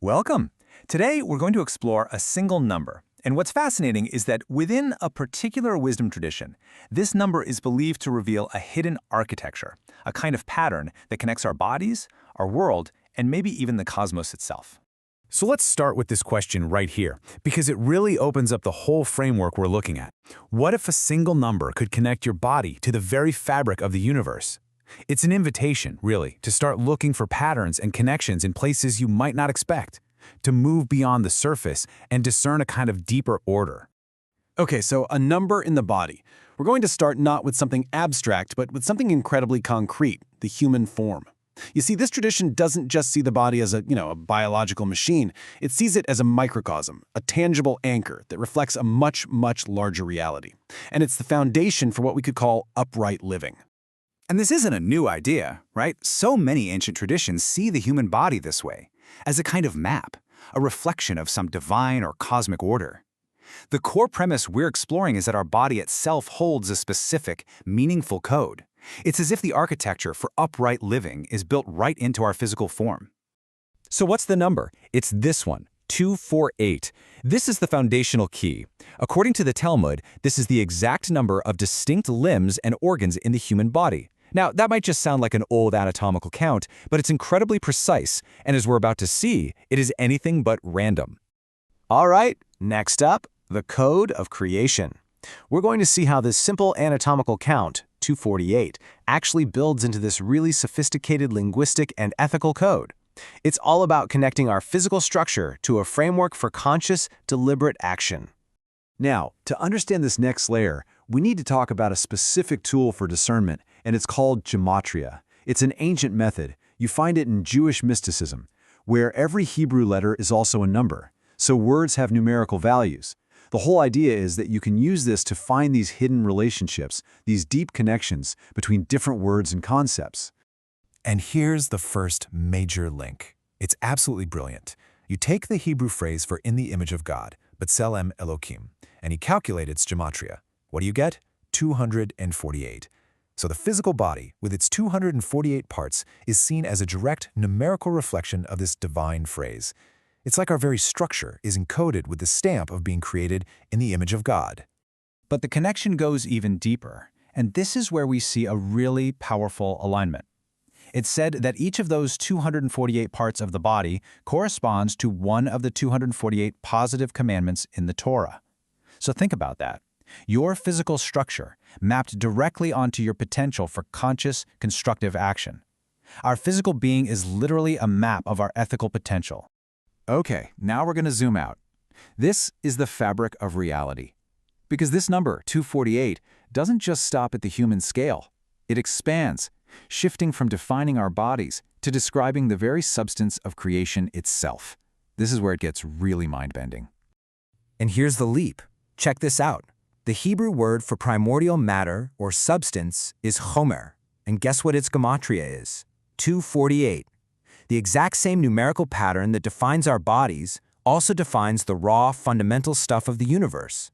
Welcome! Today, we're going to explore a single number. And what's fascinating is that within a particular wisdom tradition, this number is believed to reveal a hidden architecture, a kind of pattern that connects our bodies, our world, and maybe even the cosmos itself. So let's start with this question right here, because it really opens up the whole framework we're looking at. What if a single number could connect your body to the very fabric of the universe? It's an invitation, really, to start looking for patterns and connections in places you might not expect, to move beyond the surface and discern a kind of deeper order. Okay, so a number in the body. We're going to start not with something abstract, but with something incredibly concrete, the human form. You see, this tradition doesn't just see the body as a biological machine. It sees it as a microcosm, a tangible anchor that reflects a much, much larger reality. And it's the foundation for what we could call upright living. And this isn't a new idea, right? So many ancient traditions see the human body this way, as a kind of map, a reflection of some divine or cosmic order. The core premise we're exploring is that our body itself holds a specific, meaningful code. It's as if the architecture for upright living is built right into our physical form. So what's the number? It's this one, 248. This is the foundational key. According to the Talmud, this is the exact number of distinct limbs and organs in the human body. Now, that might just sound like an old anatomical count, but it's incredibly precise, and as we're about to see, it is anything but random. All right, next up, the code of creation. We're going to see how this simple anatomical count, 248, actually builds into this really sophisticated linguistic and ethical code. It's all about connecting our physical structure to a framework for conscious, deliberate action. Now, to understand this next layer, we need to talk about a specific tool for discernment, and it's called gematria. It's an ancient method. You find it in Jewish mysticism, where every Hebrew letter is also a number, so words have numerical values. The whole idea is that you can use this to find these hidden relationships, these deep connections between different words and concepts. And here's the first major link. It's absolutely brilliant. You take the Hebrew phrase for "in the image of God," B'Tselem Elohim, and you calculate its gematria. What do you get? 248. So the physical body, with its 248 parts, is seen as a direct numerical reflection of this divine phrase. It's like our very structure is encoded with the stamp of being created in the image of God. But the connection goes even deeper, and this is where we see a really powerful alignment. It's said that each of those 248 parts of the body corresponds to one of the 248 positive commandments in the Torah. So think about that. Your physical structure mapped directly onto your potential for conscious, constructive action. Our physical being is literally a map of our ethical potential. Okay, now we're going to zoom out. This is the fabric of reality. Because this number, 248, doesn't just stop at the human scale. It expands, shifting from defining our bodies to describing the very substance of creation itself. This is where it gets really mind-bending. And here's the leap. Check this out. The Hebrew word for primordial matter or substance is chomer, and guess what its gematria is? 248. The exact same numerical pattern that defines our bodies also defines the raw, fundamental stuff of the universe.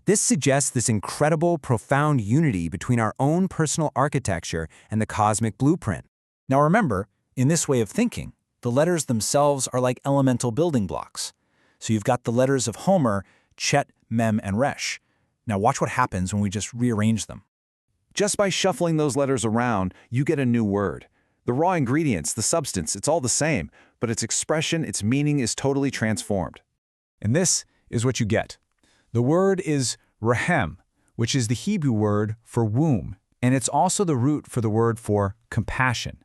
This suggests this incredible, profound unity between our own personal architecture and the cosmic blueprint. Now remember, in this way of thinking, the letters themselves are like elemental building blocks. So you've got the letters of Homer, Chet, Mem, and Resh. Now watch what happens when we just rearrange them. Just by shuffling those letters around, you get a new word. The raw ingredients, the substance, it's all the same, but its expression, its meaning is totally transformed. And this is what you get. The word is rahem, which is the Hebrew word for womb, and it's also the root for the word for compassion.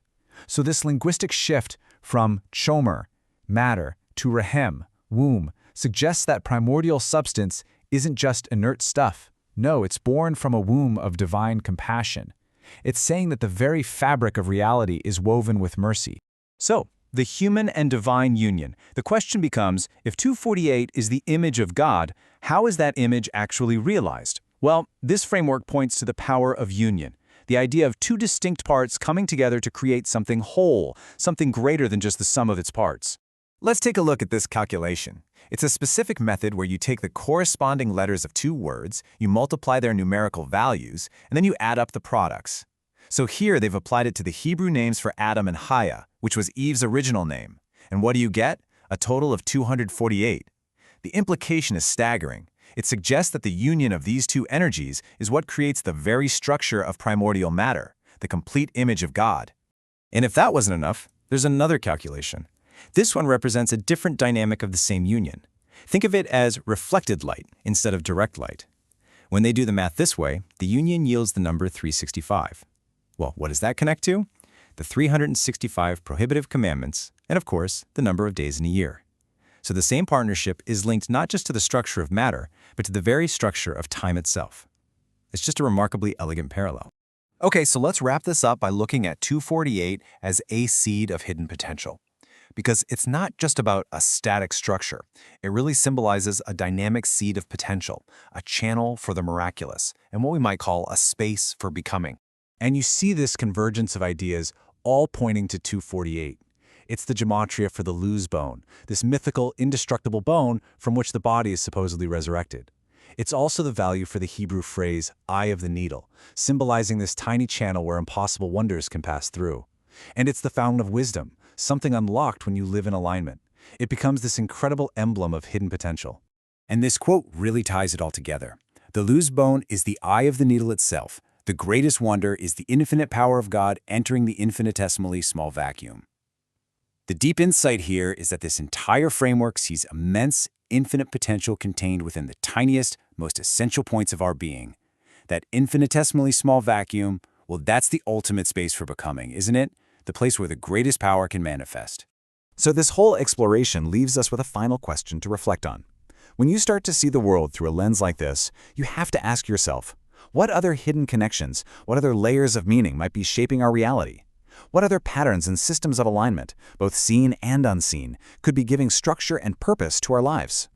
So this linguistic shift from chomer, matter, to rahem, womb, suggests that primordial substance isn't just inert stuff. No, it's born from a womb of divine compassion. It's saying that the very fabric of reality is woven with mercy. So, the human and divine union. The question becomes, if 248 is the image of God, how is that image actually realized? Well, this framework points to the power of union, the idea of two distinct parts coming together to create something whole, something greater than just the sum of its parts. Let's take a look at this calculation. It's a specific method where you take the corresponding letters of two words, you multiply their numerical values, and then you add up the products. So here they've applied it to the Hebrew names for Adam and Chaya, which was Eve's original name. And what do you get? a total of 248. The implication is staggering. It suggests that the union of these two energies is what creates the very structure of primordial matter, the complete image of God. And if that wasn't enough, there's another calculation. This one represents a different dynamic of the same union. Think of it as reflected light instead of direct light. When they do the math this way, the union yields the number 365. Well, what does that connect to? The 365 prohibitive commandments, and of course, the number of days in a year. So the same partnership is linked not just to the structure of matter, but to the very structure of time itself. It's just a remarkably elegant parallel. Okay, so let's wrap this up by looking at 248 as a seed of hidden potential. Because it's not just about a static structure. It really symbolizes a dynamic seed of potential, a channel for the miraculous, and what we might call a space for becoming. And you see this convergence of ideas all pointing to 248. It's the gematria for the luz bone, this mythical, indestructible bone from which the body is supposedly resurrected. It's also the value for the Hebrew phrase, eye of the needle, symbolizing this tiny channel where impossible wonders can pass through. And it's the fountain of wisdom, something unlocked when you live in alignment. It becomes this incredible emblem of hidden potential. And this quote really ties it all together. The luz bone is the eye of the needle itself. The greatest wonder is the infinite power of God entering the infinitesimally small vacuum. The deep insight here is that this entire framework sees immense, infinite potential contained within the tiniest, most essential points of our being. That infinitesimally small vacuum, well, that's the ultimate space for becoming, isn't it? The place where the greatest power can manifest. So this whole exploration leaves us with a final question to reflect on. When you start to see the world through a lens like this, you have to ask yourself, what other hidden connections, what other layers of meaning might be shaping our reality? What other patterns and systems of alignment, both seen and unseen, could be giving structure and purpose to our lives?